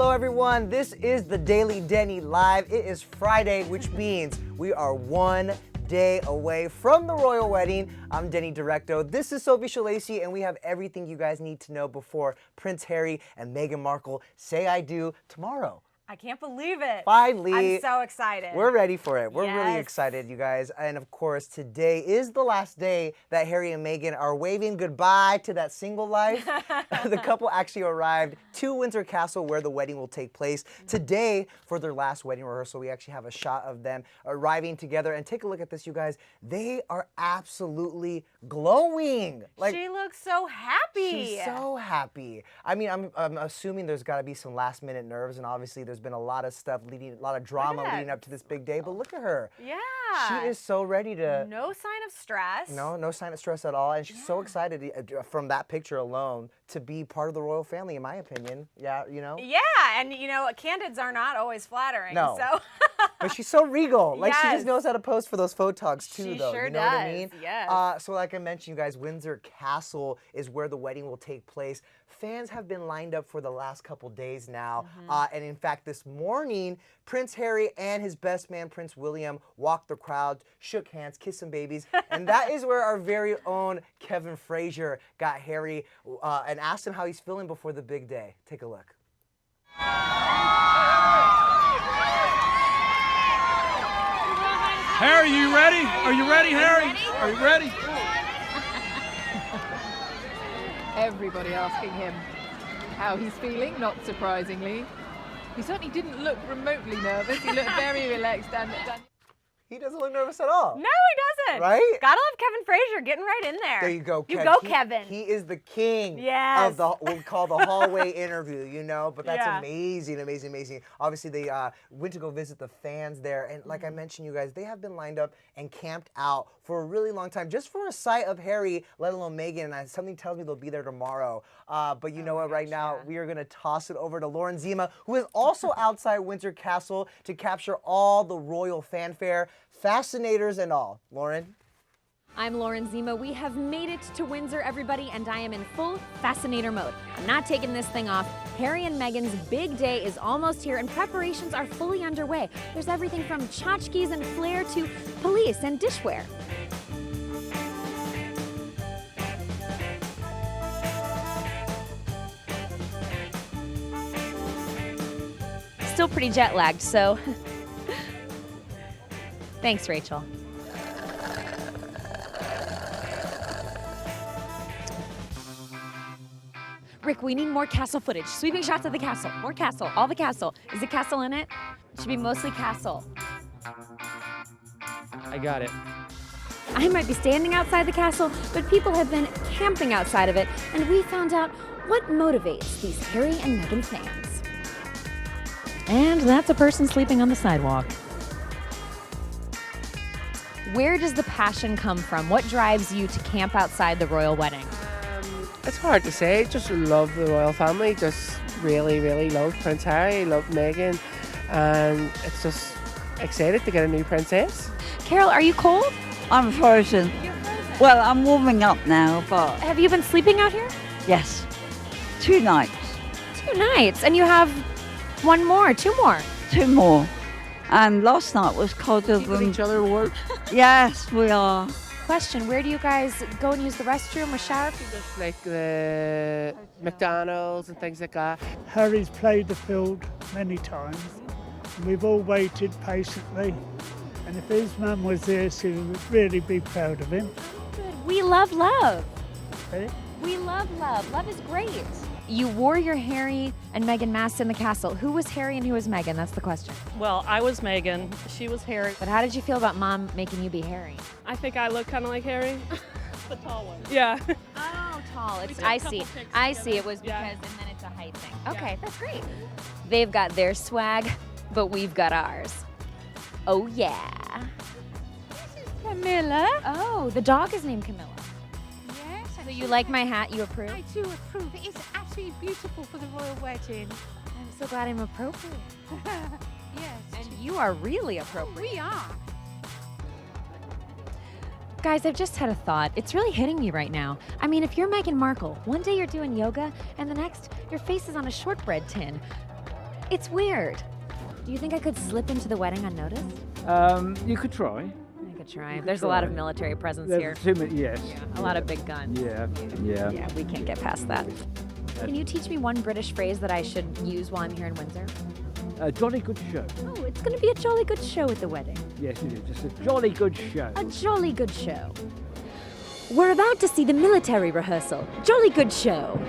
Hello everyone, this is the Daily Denny Live. It is Friday, which means we are one day away from the royal wedding. I'm Denny Directo. This is Sophie Shalacy, and we have everything you guys need to know before Prince Harry and Meghan Markle say I do tomorrow. I can't believe it. Finally. I'm so excited. We're ready for it. We're Yes. really excited, you guys. And of course, today is the last day that Harry and Meghan are waving goodbye to that single life. The couple actually arrived to Windsor Castle where the wedding will take place. Today, for their last wedding rehearsal, we actually have a shot of them arriving together. And take a look at this, you guys. They are absolutely glowing. Like, she looks so happy. She's so happy. I mean, I'm assuming there's got to be some last minute nerves, and obviously there's been a lot of stuff a lot of drama leading up to this big day, but look at her. Yeah. She is so ready to... No sign of stress. No sign of stress at all, and she's so excited from that picture alone to be part of the royal family, in my opinion. Yeah, you know? Yeah, and you know, candids are not always flattering, no. So... But she's so regal. Like, yes. She just knows how to pose for those photogs, too, she though. Sure you know does. what I mean? Yes. So like I mentioned, you guys, Windsor Castle is where the wedding will take place. Fans have been lined up for the last couple days now. And in fact, this morning, Prince Harry and his best man, Prince William, walked the crowd, shook hands, kissed some babies. And that is where our very own Kevin Frazier got Harry and asked him how he's feeling before the big day. Take a look. Harry, you ready? Are you ready, Harry? Are you ready? Everybody asking him how he's feeling, not surprisingly. He certainly didn't look remotely nervous. He looked very relaxed and... He doesn't look nervous at all. No, he doesn't. Right? Gotta love Kevin Frazier getting right in there. There you go, Kevin. You go, Kevin. He is the king yes. of what we call the hallway interview, you know? But that's amazing, amazing, amazing. Obviously, they went to go visit the fans there. And like I mentioned, you guys, they have been lined up and camped out for a really long time just for a sight of Harry, let alone Meghan. And something tells me they'll be there tomorrow. But you know what? Right now, we are going to toss it over to Lauren Zima, who is also outside Windsor Castle to capture all the royal fanfare, fascinators and all. Lauren? I'm Lauren Zima. We have made it to Windsor, everybody, and I am in full fascinator mode. I'm not taking this thing off. Harry and Meghan's big day is almost here, and preparations are fully underway. There's everything from tchotchkes and flair to police and dishware. Still pretty jet lagged, so thanks, Rachel. Rick, we need more castle footage. Sweeping shots of the castle. More castle. All the castle. Is the castle in it? Should be mostly castle. I got it. I might be standing outside the castle, but people have been camping outside of it, and we found out what motivates these Harry and Meghan fans. And that's a person sleeping on the sidewalk. Where does the passion come from? What drives you to camp outside the royal wedding? It's hard to say. Just love the royal family. Just really, really love Prince Harry, love Meghan, and it's just excited to get a new princess. Carol, are you cold? I'm frozen. You're frozen. Well, I'm warming up now, but... Have you been sleeping out here? Yes. 2 nights. 2 nights, and you have 1 more, 2 more. 2 more. And last night was cold of Keeping each other warm. Yes, we are. Question, where do you guys go and use the restroom or shower? Just like the McDonald's and things like that. Harry's played the field many times, and we've all waited patiently. And if his mum was here, she would really be proud of him. Good. We love love. Okay? We love love. Love is great. You wore your Harry and Meghan masks in the castle. Who was Harry and who was Meghan? That's the question. Well, I was Meghan. She was Harry. But how did you feel about Mom making you be Harry? I think I look kind of like Harry. The tall one. Yeah. Oh, tall. I see. I see. It was because, and then it's a height thing. Okay, that's great. They've got their swag, but we've got ours. Oh, yeah. This is Camilla. Oh, the dog is named Camilla. Yes. So you like my hat? You approve? I do approve. It is absolutely beautiful for the royal wedding. I'm so glad I'm appropriate. Yes. And you are really appropriate. We are. Guys, I've just had a thought. It's really hitting me right now. I mean, if you're Meghan Markle, one day you're doing yoga, and the next, your face is on a shortbread tin. It's weird. Do you think I could slip into the wedding unnoticed? You could try. I could try. There's a lot of military presence here. Too many, yes. A lot of big guns. Yeah. Yeah, we can't get past that. Can you teach me one British phrase that I should use while I'm here in Windsor? A jolly good show. Oh, it's going to be a jolly good show at the wedding. Yes, it is. Just a jolly good show. A jolly good show. We're about to see the military rehearsal. Jolly good show.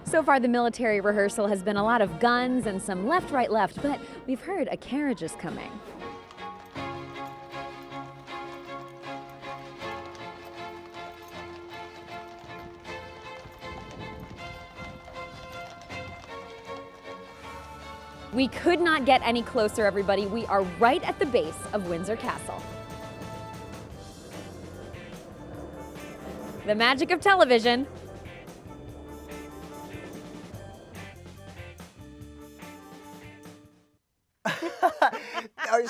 So far, the military rehearsal has been a lot of guns and some left, right, left, but we've heard a carriage is coming. We could not get any closer, everybody. We are right at the base of Windsor Castle. The magic of television.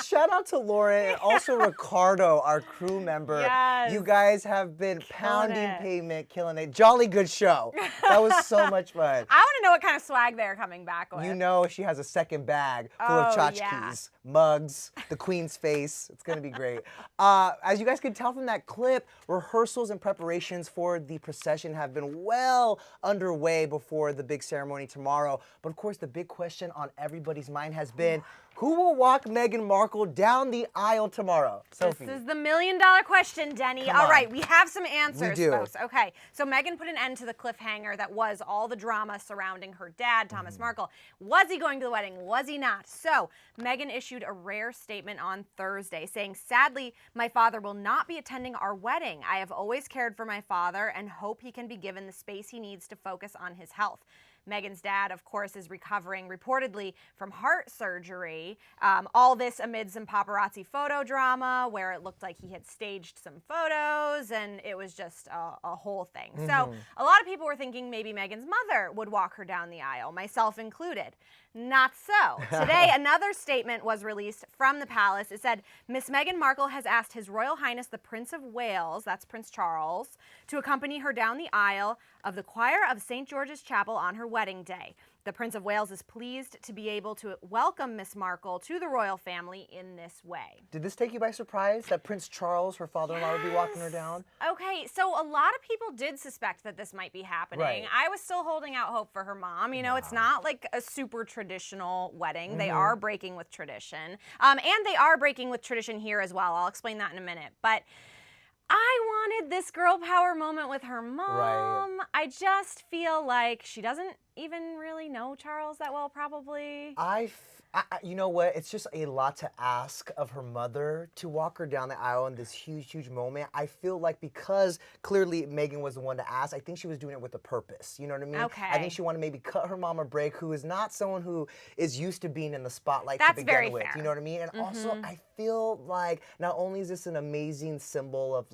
Shout out to Lauren and also Ricardo, our crew member. Yes. You guys have been pounding pavement, killing it. Jolly good show. That was so much fun. I want to know what kind of swag they're coming back with. You know she has a second bag full of tchotchkes, mugs, the Queen's face. It's going to be great. As you guys can tell from that clip, rehearsals and preparations for the procession have been well underway before the big ceremony tomorrow. But of course, the big question on everybody's mind has been, who will walk Meghan Markle down the aisle tomorrow? Sophie. This is the $1,000,000 question, Denny. Come All on. right, we have some answers, We do. folks. Okay, so Meghan put an end to the cliffhanger that was all the drama surrounding her dad, Thomas Markle. Was he going to the wedding? Was he not? So Meghan issued a rare statement on Thursday saying, "Sadly, my father will not be attending our wedding. I have always cared for my father and hope he can be given the space he needs to focus on his health." Meghan's dad, of course, is recovering reportedly from heart surgery. All this amid some paparazzi photo drama where it looked like he had staged some photos and it was just a whole thing. So a lot of people were thinking maybe Meghan's mother would walk her down the aisle, myself included. Not so. Today, another statement was released from the palace. It said, Miss Meghan Markle has asked His Royal Highness the Prince of Wales, that's Prince Charles, to accompany her down the aisle of the choir of St. George's Chapel on her wedding day. The Prince of Wales is pleased to be able to welcome Miss Markle to the royal family in this way. Did this take you by surprise that Prince Charles, her father-in-law, would be walking her down? Okay, so a lot of people did suspect that this might be happening. Right. I was still holding out hope for her mom. You know, it's not like a super traditional wedding. They are breaking with tradition. And they are breaking with tradition here as well. I'll explain that in a minute. But I wanted this girl power moment with her mom. Right. I just feel like she doesn't even really know Charles that well, probably. You know what? It's just a lot to ask of her mother to walk her down the aisle in this huge, huge moment. I feel like because clearly Meghan was the one to ask, I think she was doing it with a purpose. You know what I mean? Okay. I think she wanted to maybe cut her mom a break, who is not someone who is used to being in the spotlight That's to begin very with. fair. You know what I mean? And also, I feel like not only is this an amazing symbol of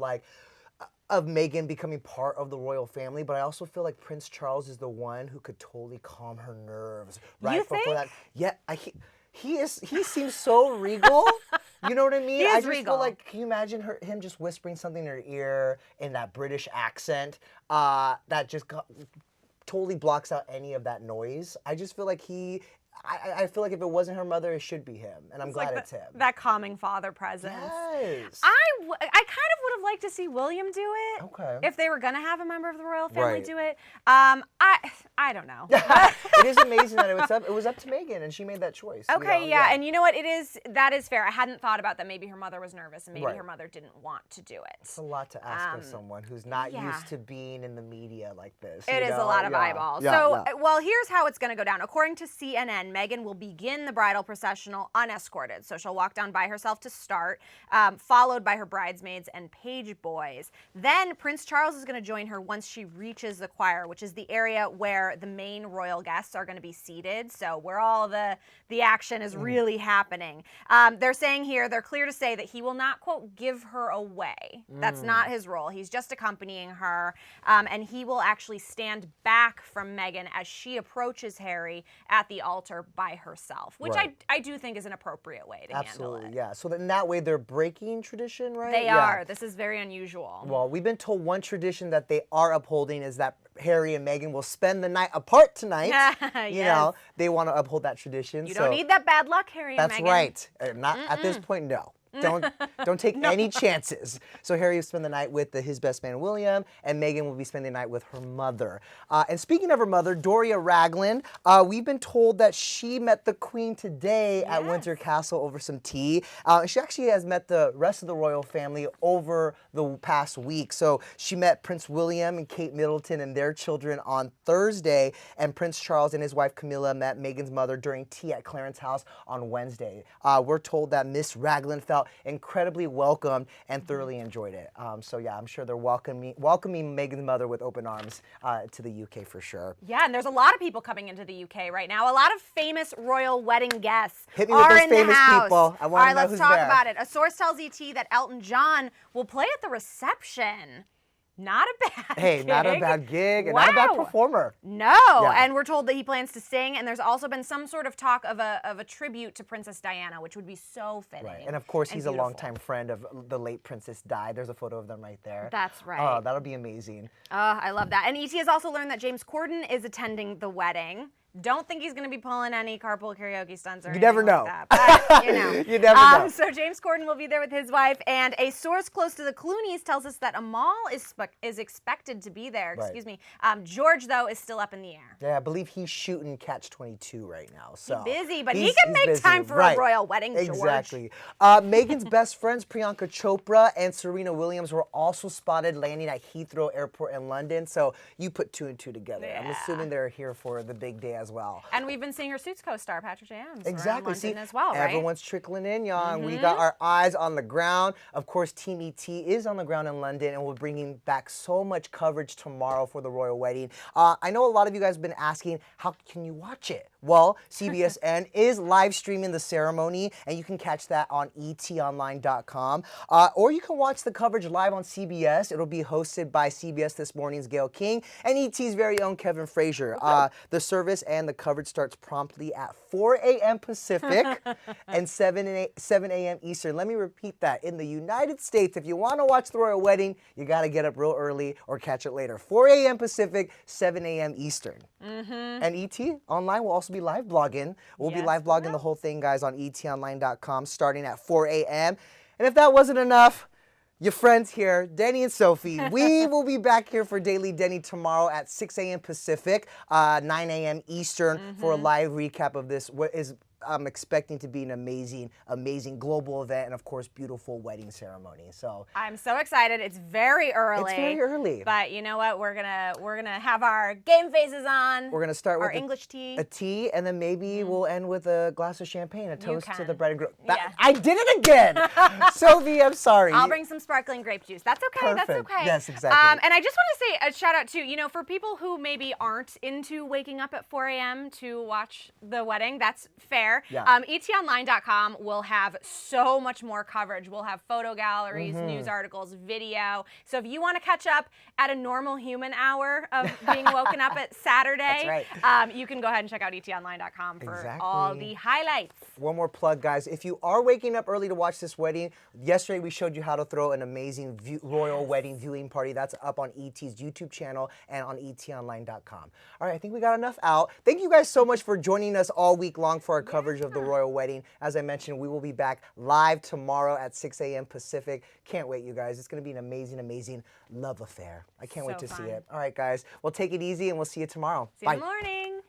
Meghan becoming part of the royal family, but I also feel like Prince Charles is the one who could totally calm her nerves, right? You think? Yeah, he seems so regal. You know what I mean? He is I just regal. feel like, can you imagine him just whispering something in her ear in that British accent that just totally blocks out any of that noise? I just feel like I feel like if it wasn't her mother, it should be him, and I'm glad it's him. That calming father presence. Yes. I kind of would have liked to see William do it. Okay. If they were going to have a member of the royal family Right. do it. I don't know. It is amazing that it was up to Meghan, and she made that choice. you Okay, know? yeah, and you know what? That is fair. I hadn't thought about that. Maybe her mother was nervous, and maybe Right. her mother didn't want to do it. It's a lot to ask of someone who's not yeah. used to being in the media like this. It is a lot of eyeballs. Well, here's how it's going to go down. According to CNN, Meghan will begin the bridal processional unescorted. So she'll walk down by herself to start, followed by her bridesmaids and page boys. Then Prince Charles is going to join her once she reaches the choir, which is the area where where the main royal guests are going to be seated, so where all the action is really happening. They're saying here, they're clear to say that he will not, quote, give her away. That's not his role. He's just accompanying her, and he will actually stand back from Meghan as she approaches Harry at the altar by herself, which I do think is an appropriate way to handle it. Yeah. So in that way, they're breaking tradition, right? They are. This is very unusual. Well, we've been told one tradition that they are upholding is that Harry and Meghan will spend the night apart tonight. You know, they want to uphold that tradition. You don't need that bad luck, Harry and Meghan. That's right. Not at this point, no. Don't take any chances. So Harry will spend the night with his best man William, and Meghan will be spending the night with her mother. And speaking of her mother, Doria Ragland, we've been told that she met the Queen today at Windsor Castle over some tea. She actually has met the rest of the royal family over the past week. So she met Prince William and Kate Middleton and their children on Thursday, and Prince Charles and his wife Camilla met Meghan's mother during tea at Clarence House on Wednesday. We're told that Miss Ragland felt incredibly welcomed and thoroughly enjoyed it. So yeah, I'm sure they're welcoming Meghan's mother with open arms to the UK for sure. Yeah, and there's a lot of people coming into the UK right now. A lot of famous royal wedding guests Hit me with are those in the famous house. people. I want to know let's who's talk there. about it. A source tells ET that Elton John will play at the reception. Not a bad gig. Not a bad gig and not a bad performer. No, and we're told that he plans to sing, and there's also been some sort of talk of a tribute to Princess Diana, which would be so fitting. Right, and of course he's beautiful. a longtime friend of the late Princess Di. There's a photo of them right there. That's right. Oh, that'll be amazing. I love that. And ET has also learned that James Corden is attending the wedding. Don't think he's going to be pulling any carpool karaoke stunts or anything never know. like that, but, you know. You never know. So James Corden will be there with his wife, and a source close to the Clooneys tells us that Amal is expected to be there. Excuse me. George, though, is still up in the air. Yeah, I believe he's shooting Catch 22 right now. So he's busy, but he can make time for a royal wedding, George. Exactly. Meghan's best friends, Priyanka Chopra and Serena Williams, were also spotted landing at Heathrow Airport in London. So you put two and two together. Yeah. I'm assuming they're here for the big day as well. And we've been seeing her Suits co-star, Patrick Jams, Exactly. around London as well, right? Everyone's trickling in, y'all. And we got our eyes on the ground. Of course, Team ET is on the ground in London, and we're bringing back so much coverage tomorrow for the royal wedding. I know a lot of you guys have been asking, how can you watch it? Well, CBSN is live streaming the ceremony, and you can catch that on etonline.com. Or you can watch the coverage live on CBS. It'll be hosted by CBS This Morning's Gayle King and ET's very own Kevin Frazier. The service and the coverage starts promptly at 4 a.m. Pacific and 7 a.m. Eastern. Let me repeat that. In the United States, if you want to watch the royal wedding, you got to get up real early or catch it later. 4 a.m. Pacific, 7 a.m. Eastern. And ET Online will also be live blogging. We'll be live blogging the whole thing, guys, on etonline.com starting at 4 a.m. And if that wasn't enough, your friends here, Denny and Sophie, we will be back here for Daily Denny tomorrow at 6 a.m. Pacific, 9 a.m. Eastern for a live recap of this, what is I'm expecting to be an amazing, amazing global event, and of course, beautiful wedding ceremony. So I'm so excited. It's very early. It's very early. But you know what? We're gonna have our game faces on. We're gonna start with our English tea. A tea, and then maybe we'll end with a glass of champagne, a toast to the bride and groom. I did it again, Sophie. I'm sorry. I'll bring some sparkling grape juice. That's okay. Perfect. That's okay. Yes, exactly. And I just want to say a shout out to for people who maybe aren't into waking up at 4 a.m. to watch the wedding. That's fair. Yeah. etonline.com will have so much more coverage. We'll have photo galleries, news articles, video. So if you want to catch up at a normal human hour of being woken up at Saturday, you can go ahead and check out etonline.com for all the highlights. One more plug, guys. If you are waking up early to watch this wedding, yesterday we showed you how to throw an amazing royal wedding viewing party. That's up on ET's YouTube channel and on etonline.com. All right, I think we got enough out. Thank you guys so much for joining us all week long for our coverage of the royal wedding. As I mentioned, we will be back live tomorrow at 6 a.m. Pacific. Can't wait, you guys. It's going to be an amazing, amazing love affair. I can't wait to see it. All right, guys. We'll take it easy, and we'll see you tomorrow. See you in the morning.